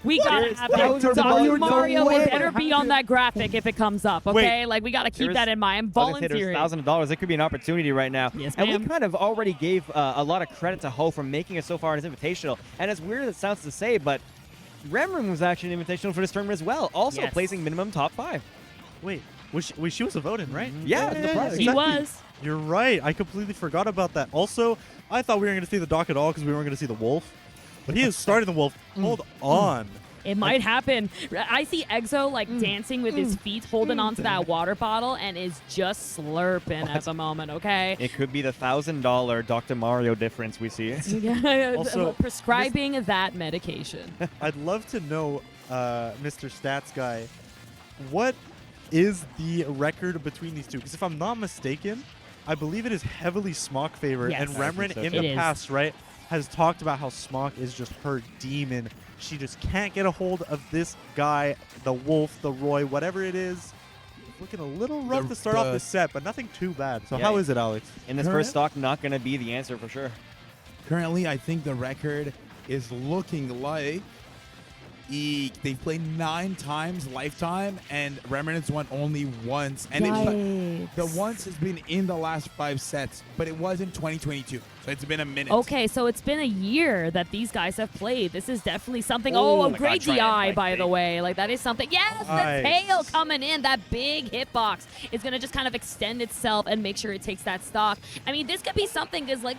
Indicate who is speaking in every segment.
Speaker 1: We gotta have
Speaker 2: that?
Speaker 1: that.
Speaker 2: Dr.
Speaker 1: Mario,
Speaker 2: no
Speaker 1: it
Speaker 2: way.
Speaker 1: better be on that graphic if it comes up, okay? Like, we gotta keep that in mind. I'm volunteering.
Speaker 3: There's $1,000. It could be an opportunity right now.
Speaker 1: Yes,
Speaker 3: and we
Speaker 1: ma'am.
Speaker 3: kind of already gave a lot of credit to Ho for making it so far in his Invitational. And as weird as it sounds to say, but Remrin was actually an Invitational for this tournament as well, also placing minimum top 5.
Speaker 4: Wait, she was a vote-in, right?
Speaker 3: Yeah,
Speaker 1: He was.
Speaker 4: You're right. I completely forgot about that. Also, I thought we weren't going to see the Doc at all because we weren't going to see the Wolf. But he is starting the Wolf. Hold on.
Speaker 1: It might happen. I see Exo like dancing with his feet, holding onto that water bottle, and is just slurping at the moment, okay?
Speaker 3: It could be the $1,000 Dr. Mario difference we see.
Speaker 4: Also,
Speaker 1: prescribing that medication.
Speaker 4: I'd love to know, Mr. Stats Guy, what is the record between these two? Because if I'm not mistaken, I believe it is heavily Smokk favored,
Speaker 1: Yes.
Speaker 4: and Remrin
Speaker 3: so.
Speaker 4: in
Speaker 1: It
Speaker 4: the
Speaker 1: is.
Speaker 4: past, right, has talked about how Smokk is just her demon. She just can't get a hold of this guy, the Wolf, the Roy, whatever it is. It's looking a little rough to start off the set, but nothing too bad. So
Speaker 3: Yeah.
Speaker 4: how is it, Alex?
Speaker 3: In this first stock, not going to be the answer for sure.
Speaker 2: Currently, I think the record is looking like they've played 9 times lifetime, and Remrin has won only once. And the once has been in the last 5 sets, but it was in 2022, so it's been a minute.
Speaker 1: Okay, so it's been a year that these guys have played. This is definitely something.
Speaker 3: Oh
Speaker 1: Oh,
Speaker 3: my
Speaker 1: great
Speaker 3: God,
Speaker 1: DI,
Speaker 3: like
Speaker 1: by the way. Like, that is something. Yes,
Speaker 4: Nice.
Speaker 1: the tail coming in. That big hitbox is going to just kind of extend itself and make sure it takes that stock. I mean, this could be something because, like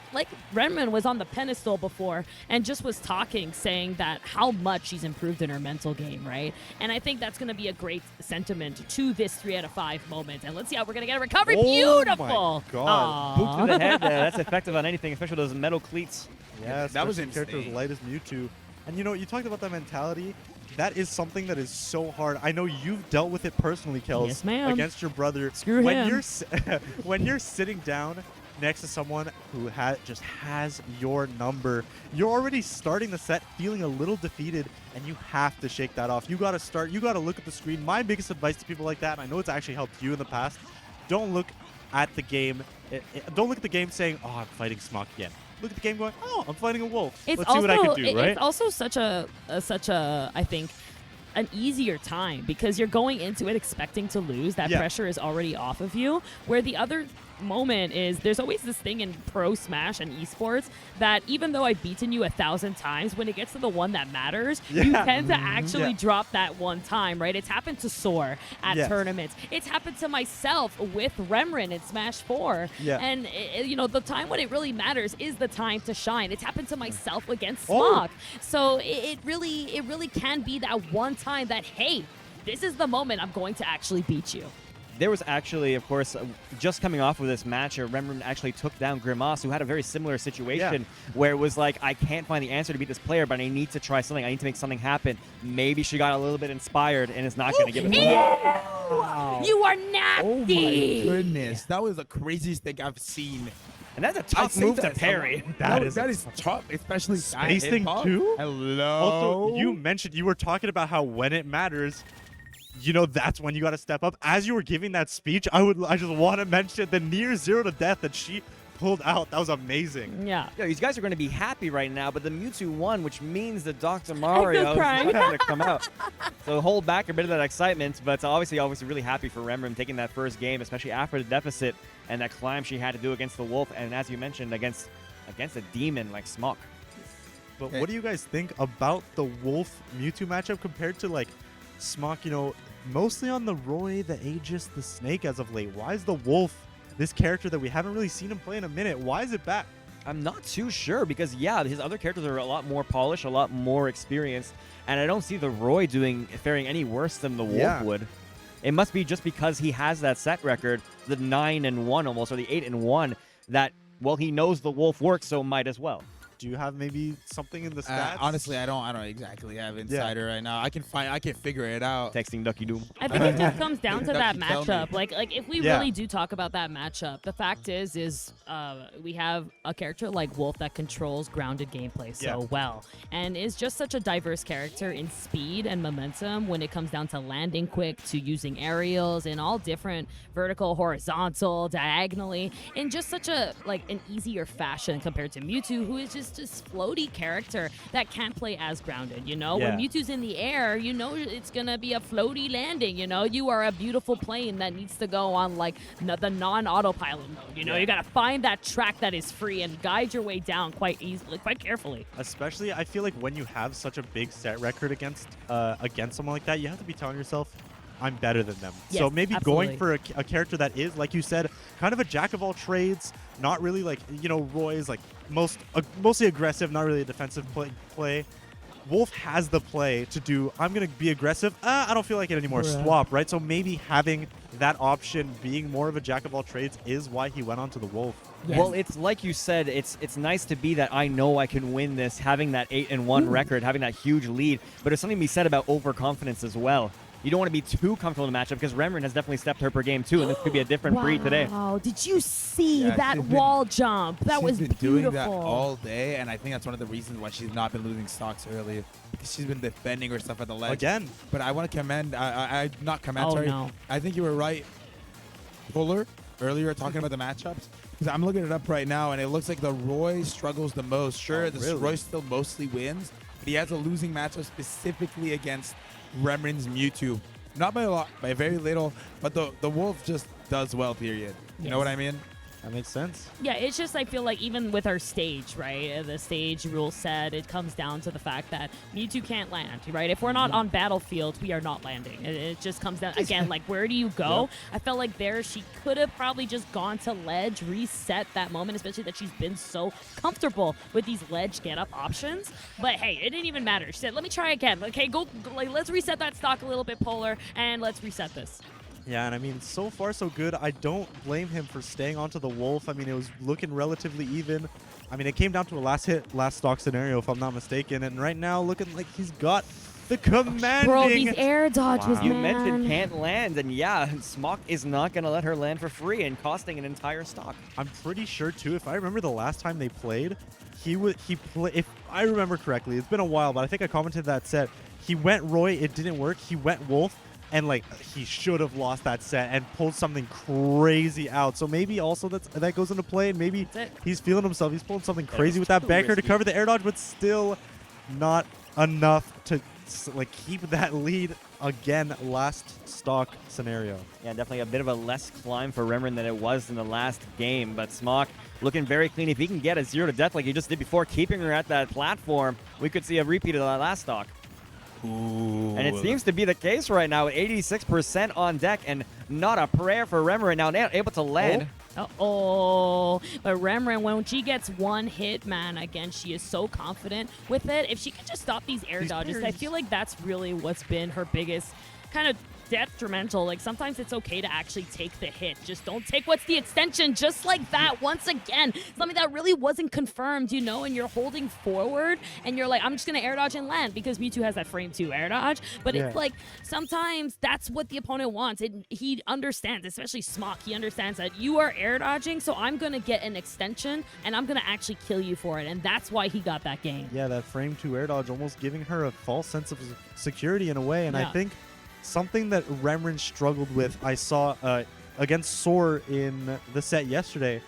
Speaker 1: Remrin was on the pedestal before and just was talking, saying that how much she's improved in her mental game, right? And I think that's going to be a great sentiment to this 3 out of 5 moment. And let's see how we're going to get a recovery.
Speaker 4: Oh
Speaker 1: Beautiful.
Speaker 4: my God.
Speaker 3: Boot to the head. That's effective on anything, especially those metal cleats.
Speaker 4: Yeah,
Speaker 2: that was
Speaker 4: especially characters
Speaker 2: insane.
Speaker 4: light as Mewtwo. And you know, you talked about that mentality. That is something that is so hard. I know you've dealt with it personally, Kels.
Speaker 1: Yes, ma'am.
Speaker 4: Against your brother.
Speaker 1: Screw
Speaker 4: when
Speaker 1: him.
Speaker 4: You're when you're sitting down next to someone who just has your number, you're already starting the set feeling a little defeated, and you have to shake that off. You got to start. You got to look at the screen. My biggest advice to people like that, and I know it's actually helped you in the past, don't look at the game. Don't look at the game saying, "Oh, I'm fighting Smokk again." Look at the game going, "Oh, I'm fighting a wolf.
Speaker 1: It's
Speaker 4: Let's
Speaker 1: also,
Speaker 4: see what I can do." Right?
Speaker 1: It's also such a I think an easier time because you're going into it expecting to lose. That pressure is already off of you. Where the other moment is there's always this thing in pro Smash and esports that even though I've beaten you 1,000 times, when it gets to the one that matters, you tend to actually drop that one time, right? It's happened to Soar at tournaments. It's happened to myself with Remrin in Smash 4. And you know, the time when it really matters is the time to shine. It's happened to myself against Smokk. So it really can be that one time that, hey, this is the moment I'm going to actually beat you.
Speaker 3: There was actually, of course, just coming off of this match, Remrin actually took down Grimace, who had a very similar situation where it was like, I can't find the answer to beat this player, but I need to try something. I need to make something happen. Maybe she got a little bit inspired and is not going to give it to
Speaker 2: Wow.
Speaker 1: You are nasty!
Speaker 2: Oh my goodness, that was the craziest thing I've seen.
Speaker 3: And that's a tough move to parry.
Speaker 2: That is tough, especially
Speaker 4: Space
Speaker 2: that
Speaker 4: thing
Speaker 2: hitbox.
Speaker 4: too?
Speaker 2: Hello.
Speaker 4: Also, you mentioned, you were talking about how when it matters, you know, that's when you got to step up. As you were giving that speech, I just want to mention the near 0 to death that she pulled out. That was amazing.
Speaker 1: Yeah.
Speaker 3: Yeah, these guys are going to be happy right now, but the Mewtwo won, which means that Dr. Mario is
Speaker 1: crying.
Speaker 3: going to come out. So hold back a bit of that excitement, but obviously really happy for Remrin taking that first game, especially after the deficit and that climb she had to do against the Wolf, and as you mentioned, against a demon like Smokk.
Speaker 4: But what do you guys think about the Wolf Mewtwo matchup compared to like Smokk, you know, mostly on the Roy, the Aegis, the Snake as of late? Why is the Wolf, this character that we haven't really seen him play in a minute, why is it back?
Speaker 3: I'm not too sure because, yeah, his other characters are a lot more polished, a lot more experienced, and I don't see the Roy faring any worse than the Wolf would. It must be just because he has that set record, the 9-1 almost, or the 8-1, that, well, he knows the Wolf works, so might as well.
Speaker 4: Do you have maybe something in the stats?
Speaker 2: Honestly, I don't exactly have Insider right now. I can figure it out.
Speaker 3: Texting Ducky Doom.
Speaker 1: I think it just comes down to that
Speaker 2: Ducky, tell me.
Speaker 1: matchup. Like if we really do talk about that matchup, the fact is we have a character like Wolf that controls grounded gameplay so well and is just such a diverse character in speed and momentum when it comes down to landing quick, to using aerials in all different vertical, horizontal, diagonally, in just such a an easier fashion compared to Mewtwo, who is just just this floaty character that can't play as grounded, you know?
Speaker 4: Yeah.
Speaker 1: When Mewtwo's in the air, you know it's going to be a floaty landing, you know? You are a beautiful plane that needs to go on, like, the non-autopilot mode, you know?
Speaker 4: Yeah.
Speaker 1: You got to find that track that is free and guide your way down quite easily, quite carefully.
Speaker 4: Especially, I feel like when you have such a big set record against someone like that, you have to be telling yourself, I'm better than them.
Speaker 1: Yes,
Speaker 4: so maybe
Speaker 1: absolutely.
Speaker 4: going for a character that is, like you said, kind of a jack of all trades, not really like, you know, Roy's like mostly aggressive, not really a defensive play. Wolf has the play to do, I'm going to be aggressive. I don't feel like it anymore.
Speaker 1: Right.
Speaker 4: Swap, right? So maybe having that option being more of a jack of all trades is why he went on to the Wolf.
Speaker 1: Yes.
Speaker 3: Well, it's like you said, it's nice to be that I know I can win this, having that 8-1 record, having that huge lead. But there's something to be said about overconfidence as well. You don't want to be too comfortable in the matchup because Remrin has definitely stepped her per game too, and this could be a different breed today.
Speaker 1: Wow, did you see
Speaker 2: Yeah,
Speaker 1: that
Speaker 2: she's been-
Speaker 1: wall jump? That was
Speaker 2: She's been
Speaker 1: beautiful.
Speaker 2: doing that all day, and I think that's one of the reasons why she's not been losing stocks early, because she's been defending herself at the ledge.
Speaker 4: Again.
Speaker 2: But I want to commend, I not commend,
Speaker 1: Oh,
Speaker 2: sorry.
Speaker 1: no.
Speaker 2: I think you were right, Fuller, earlier talking about the matchups, because I'm looking it up right now, and it looks like the Roy struggles the most. Sure,
Speaker 4: Oh,
Speaker 2: the
Speaker 4: really?
Speaker 2: Roy still mostly wins, but he has a losing matchup specifically against Remrin's Mewtwo. Not by a lot, by very little, but the Wolf just does well, period. You know
Speaker 1: Yes.
Speaker 2: what I mean?
Speaker 4: That makes sense.
Speaker 1: Yeah, it's just I feel like even with our stage, right? The stage rule set, it comes down to the fact that Mewtwo can't land, right? If we're not on battlefield, we are not landing. It just comes down again, like where do you go? I felt like there she could have probably just gone to ledge, reset that moment, especially that she's been so comfortable with these ledge get up options. But hey, it didn't even matter. She said, "Let me try again." Okay, go. Like, let's reset that stock a little bit, Polar, and let's reset this.
Speaker 4: Yeah, and I mean, so far so good. I don't blame him for staying onto the Wolf. I mean, it was looking relatively even. I mean, it came down to a last hit, last stock scenario, if I'm not mistaken. And right now, looking like he's got the commanding.
Speaker 1: Bro, these air dodges,
Speaker 4: Wow.
Speaker 3: You
Speaker 1: man.
Speaker 3: mentioned can't land, and yeah, Smokk is not going to let her land for free and costing an entire stock.
Speaker 4: I'm pretty sure too. If I remember the last time they played, if I remember correctly, it's been a while, but I think I commented that set. He went Roy, it didn't work. He went Wolf, and like he should have lost that set and pulled something crazy out. So maybe also that goes into play, and maybe
Speaker 1: That's it.
Speaker 4: he's feeling himself. He's pulling something
Speaker 3: That
Speaker 4: crazy
Speaker 3: was
Speaker 4: with that
Speaker 3: too
Speaker 4: banker to
Speaker 3: risky.
Speaker 4: cover the air dodge, but still not enough to like keep that lead again. Last stock scenario.
Speaker 3: Yeah, definitely a bit of a less climb for Remrin than it was in the last game, but Smokk looking very clean. If he can get a 0 to death like he just did before, keeping her at that platform, we could see a repeat of that last stock.
Speaker 2: Ooh.
Speaker 3: And it seems to be the case right now, with 86% on deck, and not a prayer for Remrin now, able to land.
Speaker 1: Uh-oh. But Remrin, when she gets one hit, man, again, she is so confident with it. If she could just stop these air
Speaker 4: These
Speaker 1: dodges, I
Speaker 4: parries.
Speaker 1: feel like that's really what's been her biggest kind of detrimental. Like, sometimes it's okay to actually take the hit. Just don't take what's the extension, just like that. Once again, something that really wasn't confirmed, you know, and you're holding forward, and you're like, I'm just going to air dodge and land because Mewtwo has that frame 2 air dodge. But
Speaker 4: Yeah.
Speaker 1: it's like, sometimes that's what the opponent wants. He understands, especially Smokk, he understands that you are air dodging, so I'm going to get an extension, and I'm going to actually kill you for it. And that's why he got that game.
Speaker 4: Yeah, that frame 2 air dodge almost giving her a false sense of security in a way. And I
Speaker 1: Yeah.
Speaker 4: think something that Remrin struggled with, I saw against Soar in the set yesterday,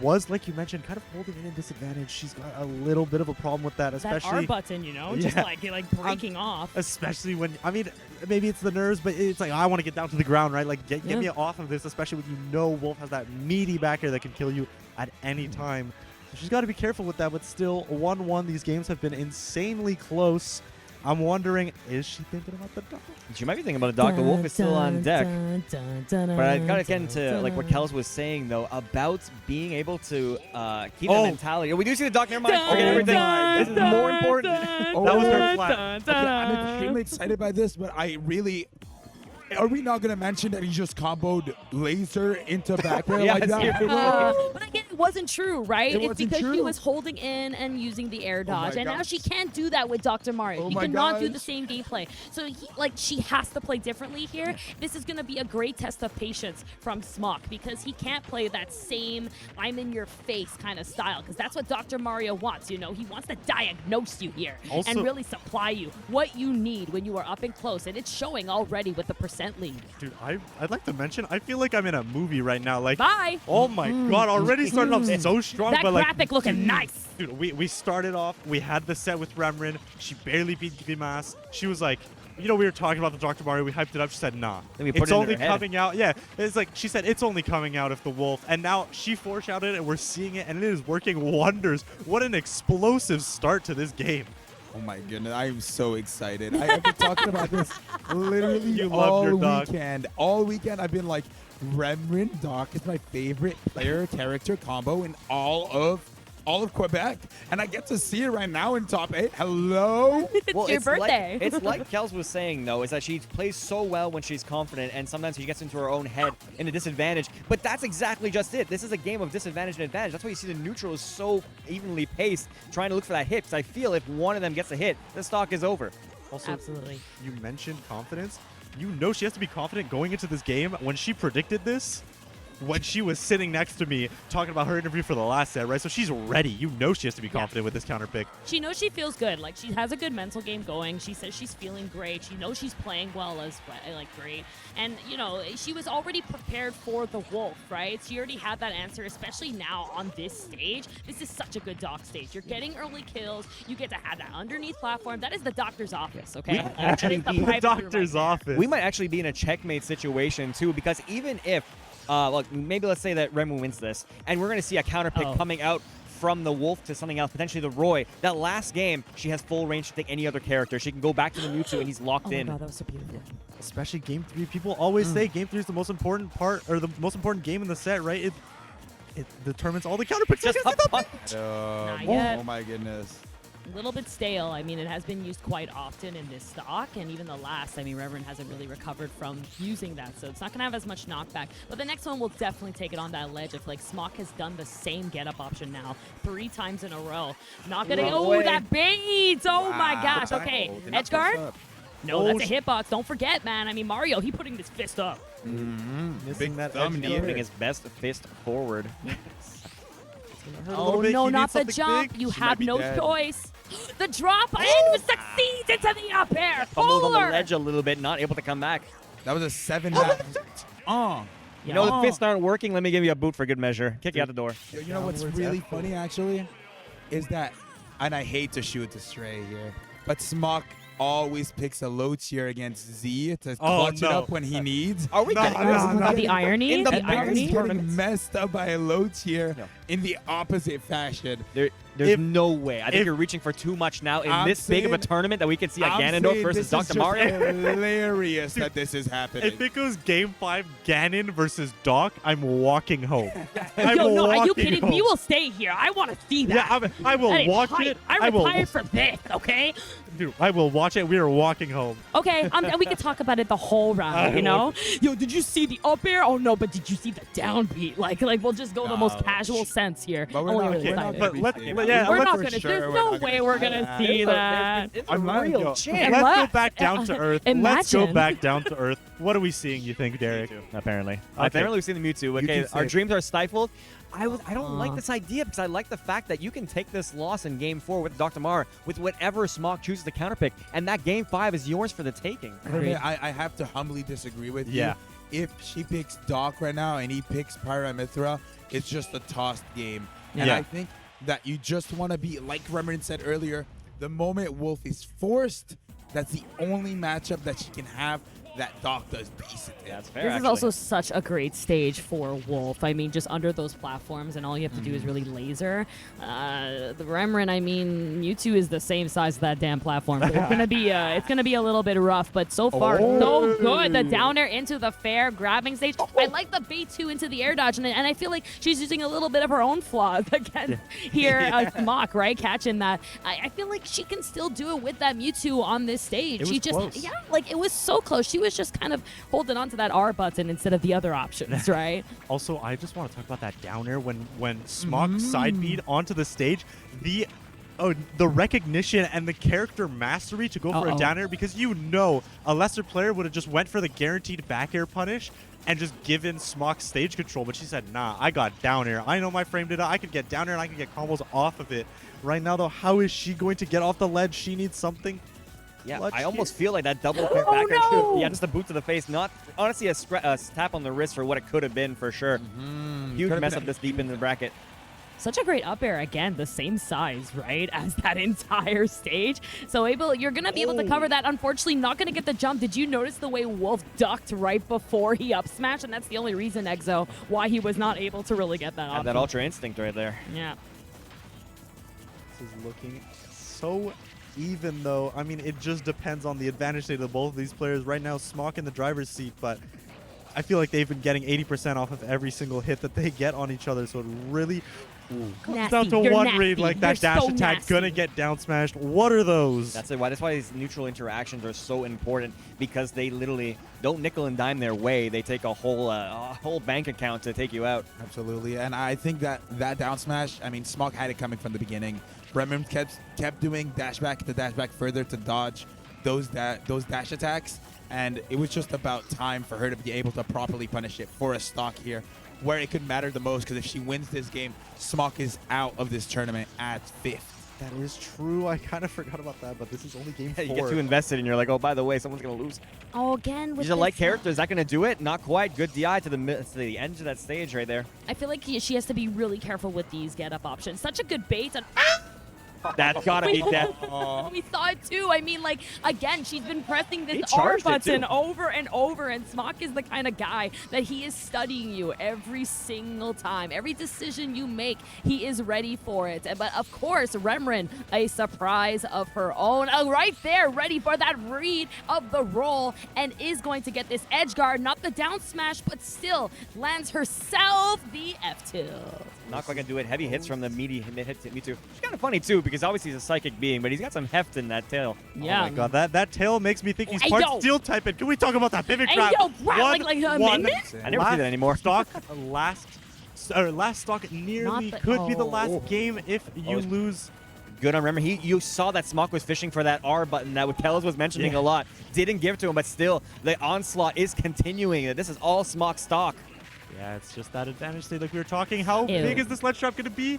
Speaker 4: was, like you mentioned, kind of holding in a disadvantage. She's got a little bit of a problem with that,
Speaker 1: That
Speaker 4: especially
Speaker 1: R button, you know, just
Speaker 4: Yeah.
Speaker 1: like breaking off.
Speaker 4: especially when, I mean, maybe it's the nerves, but it's like, I want to get down to the ground, right? Like, get
Speaker 1: Yeah.
Speaker 4: me off of this, especially when you know Wolf has that meaty backer that can kill you at any time. So she's got to be careful with that, but still, 1-1. These games have been insanely close. I'm wondering, is she thinking about the dog?
Speaker 3: She might be thinking about a dog. The Wolf is still on deck. But I gotta get into like what Kels was saying though about being able to keep the mentality. Oh, we do see the dog. Never mind. Forget everything. This is more important.
Speaker 4: That was her flat.
Speaker 2: Okay, I'm extremely excited by this, but I really... Are we not going to mention that he just comboed laser into back air
Speaker 3: Yeah,
Speaker 2: like that?
Speaker 3: seriously.
Speaker 1: But again, it wasn't true, right?
Speaker 2: It
Speaker 1: It's
Speaker 2: wasn't
Speaker 1: because she
Speaker 2: true.
Speaker 1: was holding in and using the air
Speaker 2: Oh my
Speaker 1: dodge, and now
Speaker 2: gosh.
Speaker 1: she can't do that with Dr. Mario.
Speaker 2: Oh
Speaker 1: He
Speaker 2: my
Speaker 1: cannot do
Speaker 2: gosh.
Speaker 1: the same gameplay. So she has to play differently here. This is going to be a great test of patience from Smokk because he can't play that same I'm in your face kind of style because that's what Dr. Mario wants. You know, he wants to diagnose you here
Speaker 4: Also-
Speaker 1: and really supply you what you need when you are up and close, and it's showing already with the percent lead.
Speaker 4: Dude, I'd like to mention, I feel like I'm in a movie right now. Like,
Speaker 1: Bye.
Speaker 4: oh my god, already started started off so strong,
Speaker 1: That
Speaker 4: but like,
Speaker 1: graphic looking nice.
Speaker 4: dude, we started off. We had the set with Remrin. She barely beat Gimas. She was like, we were talking about the Dr. Mario. We hyped it up. She said, nah.
Speaker 3: Then we put
Speaker 4: It's
Speaker 3: it in
Speaker 4: only
Speaker 3: her head.
Speaker 4: coming out. Yeah, it's like she said, it's only coming out if the wolf. And now she foreshadowed it, and we're seeing it, and it is working wonders. What an explosive start to this game.
Speaker 2: Oh my goodness, I am so excited. I've been talking about this literally
Speaker 4: You love
Speaker 2: all
Speaker 4: your Doc.
Speaker 2: weekend. All weekend I've been like, Remrin Doc is my favorite player character combo in all of Quebec, and I get to see it right now in top 8. Hello.
Speaker 1: It's your birthday.
Speaker 3: It's like Kels was saying, though, is that she plays so well when she's confident, and sometimes she gets into her own head in a disadvantage. But that's exactly just it. This is a game of disadvantage and advantage. That's why you see the neutral is so evenly paced, trying to look for that hit. Because I feel if one of them gets a hit, the stock is over.
Speaker 4: Also,
Speaker 1: Absolutely.
Speaker 4: you mentioned confidence. She has to be confident going into this game. When she predicted this, when she was sitting next to me talking about her interview for the last set, right? So she's ready. She has to be confident with this counter pick.
Speaker 1: She knows she feels good. Like, she has a good mental game going. She says she's feeling great. She knows she's playing well as well, like great. And, she was already prepared for the wolf, right? She already had that answer, especially now on this stage. This is such a good dock stage. You're getting early kills. You get to have that underneath platform. That is the doctor's office, okay? That is the private room
Speaker 4: Doctor's
Speaker 1: right there.
Speaker 4: office.
Speaker 3: We might actually be in a checkmate situation, too, because even if, maybe let's say that Remrin wins this, and we're going to see a counter pick coming out from the Wolf to something else, potentially the Roy. That last game, she has full range to take any other character. She can go back to the Mewtwo, and he's locked in.
Speaker 1: Oh my God, that was so beautiful.
Speaker 4: Especially game 3. People always say game 3 is the most important part, or the most important game in the set, right? It determines all the counter picks.
Speaker 3: Just a punch.
Speaker 1: Not yet.
Speaker 2: Oh my goodness.
Speaker 1: A little bit stale. I mean, it has been used quite often in this stock, and even the last, Remrin hasn't really recovered from using that, so it's not going to have as much knockback. But the next one will definitely take it on that ledge if, like, Smokk has done the same get-up option now 3 times in a row. Not going to... Oh, that bait! Oh, my gosh. Okay, edge guard? No, that's a hitbox. Don't forget, man. Mario, he putting this fist up.
Speaker 4: Missing that
Speaker 2: thumb
Speaker 4: edge
Speaker 2: near.
Speaker 3: Putting his best fist forward.
Speaker 1: Oh, no, not the jump. You have no choice. The drop and succeeds into the up air.
Speaker 3: Fumbled on the
Speaker 1: Polar.
Speaker 3: ledge a little bit, not able to come back.
Speaker 2: That was a 7.
Speaker 3: You know, the fists aren't working. Let me give you a boot for good measure. Kick you out the door.
Speaker 2: You know what's really funny, actually, is that, and I hate to shoot the stray here, but Smokk always picks a low tier against Z to clutch it up when he needs.
Speaker 3: Are we getting
Speaker 1: The irony?
Speaker 3: In the
Speaker 1: The
Speaker 3: biggest
Speaker 1: irony?
Speaker 2: Getting messed up by a low tier in the opposite fashion.
Speaker 3: There's no way. I think you're reaching for too much now in this big of a tournament that we can see a Ganondorf versus Dr. Mario.
Speaker 2: Hilarious that this is happening.
Speaker 4: If it goes game 5 Ganon versus Doc, I'm walking home.
Speaker 1: Yo, no, are you kidding? We will stay here. I want to see that.
Speaker 4: Yeah, I will
Speaker 1: That is
Speaker 4: watch
Speaker 1: hype.
Speaker 4: it.
Speaker 1: I retired for this, okay?
Speaker 4: Dude, I will watch it. We are walking home.
Speaker 1: Okay, and we can talk about it the whole round, you know? Yo, did you see the up air? Oh, no, but did you see the downbeat? Like we'll just go the most casual sense here.
Speaker 2: But we're
Speaker 1: Only
Speaker 2: not-
Speaker 1: really
Speaker 2: we're not
Speaker 1: excited.
Speaker 2: gonna
Speaker 1: We're
Speaker 2: let's
Speaker 1: not
Speaker 2: for
Speaker 1: going to.
Speaker 2: sure
Speaker 1: There's
Speaker 2: we're
Speaker 1: no
Speaker 2: not
Speaker 1: way
Speaker 2: gonna
Speaker 1: we're
Speaker 2: see
Speaker 1: going to
Speaker 2: that.
Speaker 1: see that.
Speaker 3: It's
Speaker 2: I'm
Speaker 3: a
Speaker 2: not-
Speaker 3: real
Speaker 2: yo,
Speaker 3: chance.
Speaker 4: Let's go
Speaker 1: What?
Speaker 4: back down to earth. Let's go
Speaker 1: Imagine.
Speaker 4: back down to earth. What are we seeing, you think, Derek?
Speaker 3: Apparently.
Speaker 4: Okay.
Speaker 3: Apparently we've seen the Mewtwo. Okay,
Speaker 2: can
Speaker 3: our
Speaker 2: say-
Speaker 3: dreams are stifled. I don't like this idea because I like the fact that you can take this loss in Game 4 with Dr. Mar with whatever Smokk chooses to counterpick, and that Game 5 is yours for the taking.
Speaker 2: I have to humbly disagree with you.
Speaker 4: Yeah.
Speaker 2: If she picks Doc right now and he picks Pyra Mithra, it's just a tossed game. And
Speaker 4: Yeah.
Speaker 2: I think that you just want to be, like Remrin said earlier, the moment Wolf is forced, that's the only matchup that she can have that Doc does decent in.
Speaker 3: That's fair.
Speaker 1: This is
Speaker 3: actually.
Speaker 1: also such a great stage for Wolf. I mean, just under those platforms, and all you have to do is really laser. The Remrin, Mewtwo is the same size as that damn platform. So it's gonna be a little bit rough, but so far so good. The down air into the fair grabbing stage. I like the B2 into the air dodge, and I feel like she's using a little bit of her own flaws again here. Smokk, right, catching that. I feel like she can still do it with that Mewtwo on this stage.
Speaker 4: It
Speaker 1: She
Speaker 4: was
Speaker 1: just
Speaker 4: close.
Speaker 1: it was so close. She was just kind of holding on to that R button instead of the other options, right?
Speaker 4: Also, I just want to talk about that down air when Smokk side beat onto the stage. The recognition and the character mastery to go for a down air, because a lesser player would have just went for the guaranteed back air punish and just given Smokk stage control. But she said, nah, I got down air. I know my frame data. I could get down air and I can get combos off of it. Right now, though, how is she going to get off the ledge? She needs something.
Speaker 3: Yeah,
Speaker 4: Clutch
Speaker 3: I almost
Speaker 4: here.
Speaker 3: feel like that double back air
Speaker 1: no!
Speaker 3: Yeah, just a boot to the face. Not honestly a tap on the wrist for what it could have been for sure. Huge
Speaker 2: Could've
Speaker 3: mess
Speaker 2: been
Speaker 3: up this deep in the bracket.
Speaker 1: Such a great up air. Again, the same size, right, as that entire stage. So you're going to be able to cover that. Unfortunately, not going to get the jump. Did you notice the way Wolf ducked right before he up smashed? And that's the only reason, Exo, why he was not able to really get that off.
Speaker 3: Had that Ultra Instinct right there.
Speaker 1: Yeah.
Speaker 4: This is looking so even, though. I mean, it just depends on the advantage state of both of these players. Right now, Smokk in the driver's seat, but I feel like they've been getting 80% off of every single hit that they get on each other, so it really comes down to
Speaker 1: You're
Speaker 4: one
Speaker 1: nasty.
Speaker 4: read, like that
Speaker 1: You're
Speaker 4: dash
Speaker 1: so
Speaker 4: attack
Speaker 1: nasty.
Speaker 4: gonna get down smashed. What are those?
Speaker 3: That's why these neutral interactions are so important, because they literally don't nickel and dime their way. They take a whole bank account to take you out.
Speaker 2: Absolutely, and I think that down smash, I mean, Smokk had it coming from the beginning. Remrin kept doing dash back further to dodge those dash attacks, and it was just about time for her to be able to properly punish it for a stock here, where it could matter the most, because if she wins this game, Smokk is out of this tournament at 5th.
Speaker 4: That is true. I kind of forgot about that, but this is only game 4.
Speaker 3: You get too invested, and you're like, oh, by the way, someone's going to lose.
Speaker 1: Oh, again, with
Speaker 3: She's a light
Speaker 1: this,
Speaker 3: character. Is that going to do it? Not quite. Good DI to the end of that stage right there.
Speaker 1: I feel like she has to be really careful with these get-up options. Such a good bait. And
Speaker 3: That's got to be death.
Speaker 1: we saw it too. I mean, like, again, she's been pressing
Speaker 3: He
Speaker 1: this R
Speaker 3: charged it,
Speaker 1: button
Speaker 3: too.
Speaker 1: over and over, and Smokk is the kind of guy that he is studying you every single time. Every decision you make, he is ready for it. But of course, Remrin, a surprise of her own. Right there, ready for that read of the roll, and is going to get this edge guard, not the down smash, but still lands herself the F tilt.
Speaker 3: Not quite going to do it. Heavy hits from the meaty hit to Mewtwo. It's kind of funny, too, because obviously he's a psychic being, but he's got some heft in that tail.
Speaker 1: Yeah.
Speaker 4: Oh my god, that tail makes me think he's
Speaker 1: Hey,
Speaker 4: part
Speaker 1: yo.
Speaker 4: steel type. And can we talk about that pivot
Speaker 1: Hey,
Speaker 4: trap?
Speaker 1: yo, bro, like a minute?
Speaker 3: I never see that anymore.
Speaker 4: Stock, last stock nearly
Speaker 1: Not the-
Speaker 4: could be the
Speaker 1: oh.
Speaker 4: last game if you
Speaker 3: it's-
Speaker 4: lose.
Speaker 3: Good on Remrin. You saw that Smokk was fishing for that R button that Kellis was mentioning
Speaker 4: Yeah.
Speaker 3: a lot. Didn't give it to him, but still, the onslaught is continuing. This is all Smokk stock.
Speaker 4: Yeah, it's just that advantage state like we were talking. How
Speaker 1: Ew.
Speaker 4: big is this ledge trap going to be?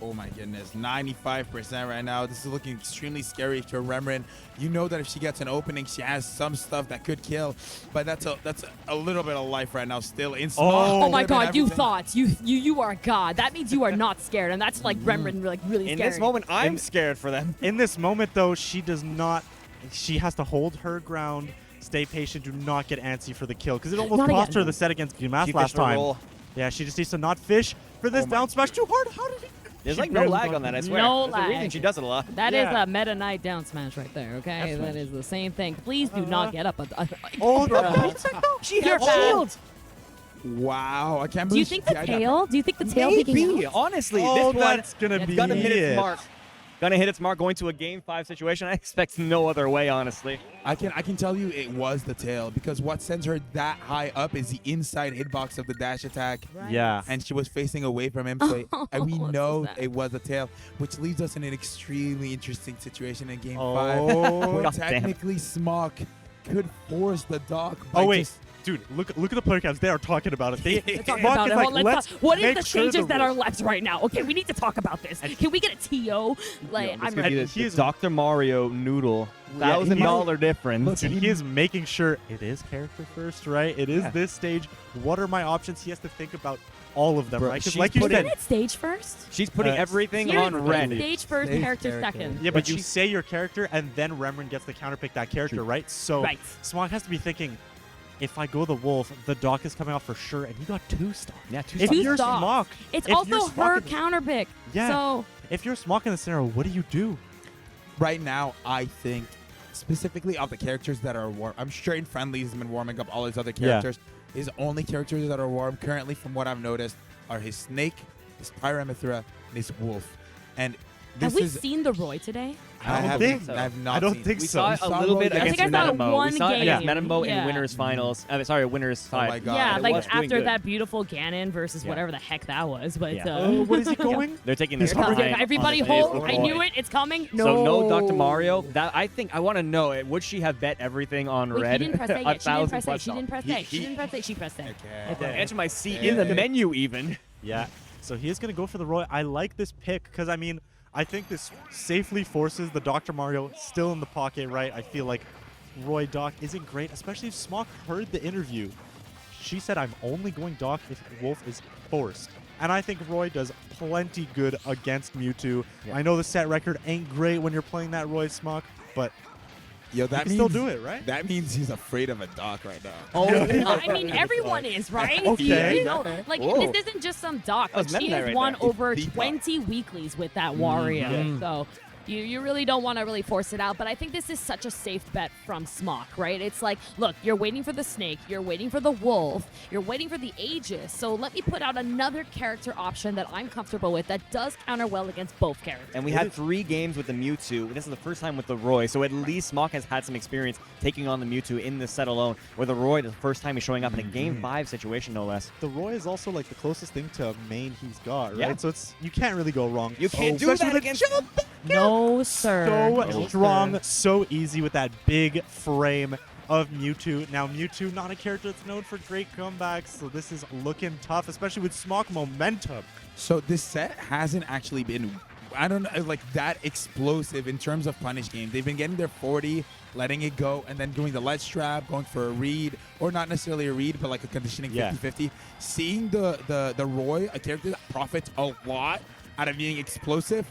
Speaker 2: Oh my goodness, 95% right now. This is looking extremely scary to Remrin. You know that if she gets an opening, she has some stuff that could kill, but that's a little bit of life right now still in Smokk.
Speaker 1: Oh my
Speaker 2: Could've been
Speaker 1: god, you
Speaker 2: everything.
Speaker 1: thought. You are God. That means you are not scared, and that's like Remrin like really
Speaker 3: In
Speaker 1: scary.
Speaker 3: this moment, I'm scared for them.
Speaker 4: In this moment, though, she does not. She has to hold her ground, stay patient, do not get antsy for the kill, because it almost
Speaker 1: Not
Speaker 4: cost
Speaker 1: again.
Speaker 4: her the set against Gumas
Speaker 3: She
Speaker 4: last
Speaker 3: fished her
Speaker 4: time.
Speaker 3: roll.
Speaker 4: Yeah, she just needs to not fish for this
Speaker 2: Oh my
Speaker 4: down smash too hard. How did he?
Speaker 3: There's
Speaker 4: She
Speaker 3: like no
Speaker 4: barely
Speaker 3: lag
Speaker 4: got
Speaker 3: on that, I
Speaker 4: it.
Speaker 3: swear.
Speaker 1: No
Speaker 3: There's a reason
Speaker 1: lag.
Speaker 3: she does it a lot.
Speaker 1: That is
Speaker 4: Yeah.
Speaker 1: a Meta Knight down smash right there, okay?
Speaker 2: That's
Speaker 1: That
Speaker 2: right.
Speaker 1: is the same thing. Please do not get up.
Speaker 4: Oh,
Speaker 3: She
Speaker 1: You're
Speaker 3: had
Speaker 1: bad.
Speaker 3: shield.
Speaker 2: Wow, I can't
Speaker 1: Do you
Speaker 2: believe
Speaker 1: think
Speaker 2: she
Speaker 1: the
Speaker 2: died that
Speaker 1: tail? Do you think the tail picking
Speaker 3: Maybe.
Speaker 1: out?
Speaker 3: Honestly,
Speaker 4: Oh,
Speaker 3: this one,
Speaker 4: that's gonna
Speaker 3: it's
Speaker 4: be
Speaker 3: gonna hit
Speaker 4: it.
Speaker 3: its mark. Gonna hit its mark going to a game 5 situation. I expect no other way, honestly.
Speaker 2: I can tell you it was the tail, because what sends her that high up is the inside hitbox of the dash attack,
Speaker 4: Yeah.
Speaker 2: and she was facing away from him, so and we
Speaker 1: Oh,
Speaker 2: know
Speaker 1: that's so sad.
Speaker 2: it was a tail, which leaves us in an extremely interesting situation in game 5.
Speaker 4: Oh,
Speaker 2: Where
Speaker 3: God damn.
Speaker 2: technically Smokk could force the dock by
Speaker 4: oh wait,
Speaker 2: just
Speaker 4: dude, look at the player caps. They are talking about it. They
Speaker 1: Talk
Speaker 4: Smokk
Speaker 1: about
Speaker 4: is
Speaker 1: it.
Speaker 4: like,
Speaker 1: Hold- let's
Speaker 4: let's
Speaker 1: talk- What is
Speaker 4: make
Speaker 1: the
Speaker 4: sure
Speaker 1: changes that are
Speaker 4: rules-
Speaker 1: left right now? Okay, we need to talk about this. Can we get a TO? Like,
Speaker 3: This
Speaker 1: I'm
Speaker 3: could be
Speaker 1: ready.
Speaker 3: the Dr. Mario Noodle.
Speaker 4: Yeah,
Speaker 3: $1,000 difference.
Speaker 4: Dude, he is making sure it is character first, right? It is
Speaker 3: Yeah.
Speaker 4: this stage. What are my options? He has to think about all of them,
Speaker 3: Bro,
Speaker 4: right? Because
Speaker 3: she's
Speaker 4: like you
Speaker 3: putting-
Speaker 4: said,
Speaker 1: Isn't it stage first?
Speaker 3: She's putting
Speaker 4: Uh,
Speaker 3: everything
Speaker 1: You're
Speaker 3: on red.
Speaker 1: Stage first,
Speaker 2: Stage
Speaker 1: character
Speaker 2: character.
Speaker 1: second.
Speaker 4: yeah, but
Speaker 3: But
Speaker 4: you
Speaker 3: she-
Speaker 4: say your character, and then Remrin gets to counterpick that character, right? So
Speaker 1: Right.
Speaker 4: Smokk has to be thinking, if I go the wolf, the dock is coming off for sure, and he got 2 stars.
Speaker 3: Yeah, 2
Speaker 4: If
Speaker 1: Two
Speaker 4: you're
Speaker 1: stocks.
Speaker 4: Smokk,
Speaker 1: It's
Speaker 4: if
Speaker 1: also
Speaker 4: you're Smokk
Speaker 1: her
Speaker 4: in the-
Speaker 1: counterpick.
Speaker 4: Yeah.
Speaker 1: So
Speaker 4: If you're Smokk in the scenario, what do you do?
Speaker 2: right now, I think specifically of the characters that are warm. I'm sure in friendlies he's been warming up all his other
Speaker 4: Yeah.
Speaker 2: characters. His only characters that are warm currently, from what I've noticed, are his snake, his Pyramithra, and his wolf. And this
Speaker 1: have we
Speaker 2: is
Speaker 1: seen the Roy today?
Speaker 4: I don't
Speaker 2: haven't-
Speaker 4: think
Speaker 3: so.
Speaker 2: I have not
Speaker 4: I don't
Speaker 2: seen-
Speaker 4: think
Speaker 3: We
Speaker 4: so.
Speaker 3: saw
Speaker 4: We
Speaker 3: it
Speaker 2: saw
Speaker 3: a little
Speaker 2: Roy
Speaker 3: bit
Speaker 2: I
Speaker 3: against
Speaker 1: think I saw
Speaker 3: Metamo.
Speaker 1: one
Speaker 3: We saw it against
Speaker 1: game.
Speaker 3: Metamo
Speaker 1: Yeah.
Speaker 3: in winners finals. Sorry, winners
Speaker 2: Oh
Speaker 3: 5.
Speaker 2: my God.
Speaker 1: Yeah,
Speaker 3: It
Speaker 1: like
Speaker 3: was doing
Speaker 1: after
Speaker 3: good.
Speaker 1: that beautiful Ganon versus
Speaker 3: Yeah.
Speaker 1: whatever the heck that was. But
Speaker 3: Yeah.
Speaker 4: Oh, what is he going?
Speaker 3: They're taking their
Speaker 1: Here it comes.
Speaker 3: time.
Speaker 1: Everybody
Speaker 3: on the
Speaker 1: hold.
Speaker 3: phase
Speaker 1: I
Speaker 3: of
Speaker 1: knew
Speaker 3: Roy.
Speaker 1: it. It's coming. No.
Speaker 3: So no Dr. Mario. That I want to know. Would she have bet everything on
Speaker 1: Wait,
Speaker 3: red?
Speaker 1: she didn't press A yet. She didn't
Speaker 3: 1,000
Speaker 1: press A.
Speaker 3: plus
Speaker 1: She didn't press A. She
Speaker 2: He-
Speaker 1: didn't press A. She pressed A.
Speaker 2: Okay.
Speaker 3: The edge of my seat
Speaker 2: Yeah.
Speaker 3: in the menu even.
Speaker 4: Yeah. So he is going to go for the Roy. I like this pick because, I mean, I think this safely forces the Dr. Mario still in the pocket, right? I feel like Roy Doc isn't great, especially if Smokk heard the interview. She said, I'm only going Doc if Wolf is forced. And I think Roy does plenty good against Mewtwo.
Speaker 3: Yeah.
Speaker 4: I know the set record ain't great when you're playing that Roy Smokk, but
Speaker 2: Yo,
Speaker 4: you can still do it, right?
Speaker 2: That means he's afraid of a dock right now.
Speaker 1: Oh, I mean, everyone is, right?
Speaker 4: Okay.
Speaker 1: You know, like,
Speaker 3: Whoa.
Speaker 1: this isn't just some doc.
Speaker 3: That was
Speaker 1: Like, she
Speaker 3: meta
Speaker 1: has
Speaker 3: right
Speaker 1: won
Speaker 3: there.
Speaker 1: over
Speaker 2: Deep
Speaker 1: 20 weeklies with that Wario.
Speaker 3: Yeah.
Speaker 1: So you really don't want to really force it out. But I think this is such a safe bet from Smokk, right? It's like, look, you're waiting for the snake. You're waiting for the wolf. You're waiting for the Aegis. So let me put out another character option that I'm comfortable with that does counter well against both characters.
Speaker 3: And we had 3 games with the Mewtwo. This is the first time with the Roy, so at least Smokk has had some experience taking on the Mewtwo in this set alone, where the Roy, the first time he's showing up in a Game 5 situation, no less.
Speaker 4: The Roy is also like the closest thing to a main he's got, right?
Speaker 3: Yeah.
Speaker 4: So you can't really go wrong.
Speaker 3: You can't do
Speaker 4: Especially
Speaker 3: that
Speaker 4: with
Speaker 3: against...
Speaker 1: No, sir.
Speaker 4: so
Speaker 1: No,
Speaker 4: strong,
Speaker 1: sir.
Speaker 4: so easy with that big frame of Mewtwo. Now, Mewtwo, not a character that's known for great comebacks, so this is looking tough, especially with Smokk momentum.
Speaker 2: So this set hasn't actually been, I don't know, like that explosive in terms of punish game. They've been getting their 40, letting it go, and then doing the ledge trap, going for a read, or not necessarily a read, but like a conditioning
Speaker 4: Yeah.
Speaker 2: 50-50. Seeing the Roy, a character that profits a lot out of being explosive.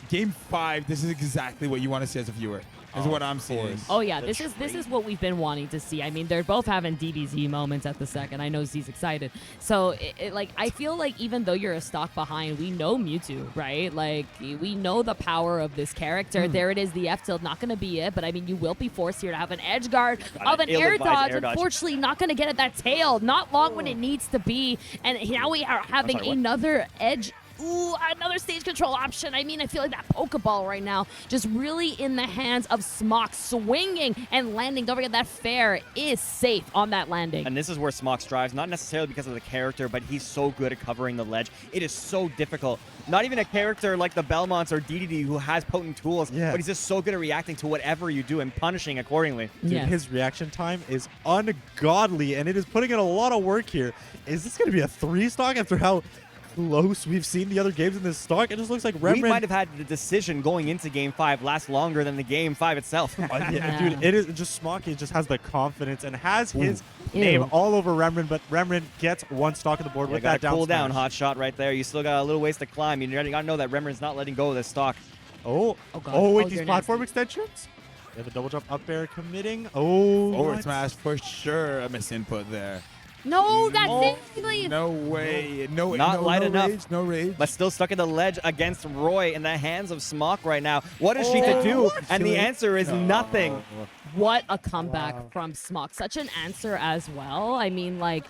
Speaker 2: Game 5, this is exactly what you want to see as a viewer. Is what I'm seeing.
Speaker 1: Oh yeah, this is what we've been wanting to see. I mean, they're both having DBZ moments at the second. I know Z's excited. So like I feel like even though you're a stock behind, we know Mewtwo, right? Like we know the power of this character. There it is, the F tilt, not gonna be it, but I mean you will be forced here to have an edge guard of an air dodge. Unfortunately, not gonna get at that tail. Not long when it needs to be. And now we are having another edge. Ooh, another stage control option. I mean, I feel like that Pokeball right now just really in the hands of Smokk, swinging and landing. Don't forget that fair is safe on that landing.
Speaker 3: And this is where Smokk strives, not necessarily because of the character, but he's so good at covering the ledge. It is so difficult. Not even a character like the Belmonts or DDD who has potent tools, but he's just so good at reacting to whatever you do and punishing accordingly.
Speaker 4: Dude, his reaction time is ungodly, and it is putting in a lot of work here. Is this going to be a 3-stock after how close we've seen the other games in this stock? It just looks like Remrin.
Speaker 3: We might have had the decision going into Game 5 last longer than the Game 5 itself.
Speaker 4: Dude, it is just Smokk. He just has the confidence and has his name all over Remrin, but Remrin gets 1 stock on the board with that down
Speaker 3: cool down
Speaker 4: smash.
Speaker 3: hot shot right there. You still got a little ways to climb. You gotta know that Remrin's not letting go of this stock.
Speaker 4: Oh,
Speaker 1: God.
Speaker 4: wait,
Speaker 1: Oh,
Speaker 4: these
Speaker 1: you're
Speaker 4: platform
Speaker 1: nasty.
Speaker 4: extensions? They have a double jump up air committing. Oh,
Speaker 2: Forward
Speaker 4: what?
Speaker 2: smash for sure. A misinput there.
Speaker 1: No, that's it.
Speaker 2: No way. No,
Speaker 3: Not
Speaker 2: no,
Speaker 3: light
Speaker 2: no
Speaker 3: enough.
Speaker 2: Rage, no rage.
Speaker 3: But still stuck in the ledge against Roy in the hands of Smokk right now. What is she to do? And the answer is nothing.
Speaker 1: What a comeback from Smokk. Such an answer as well. I mean, like,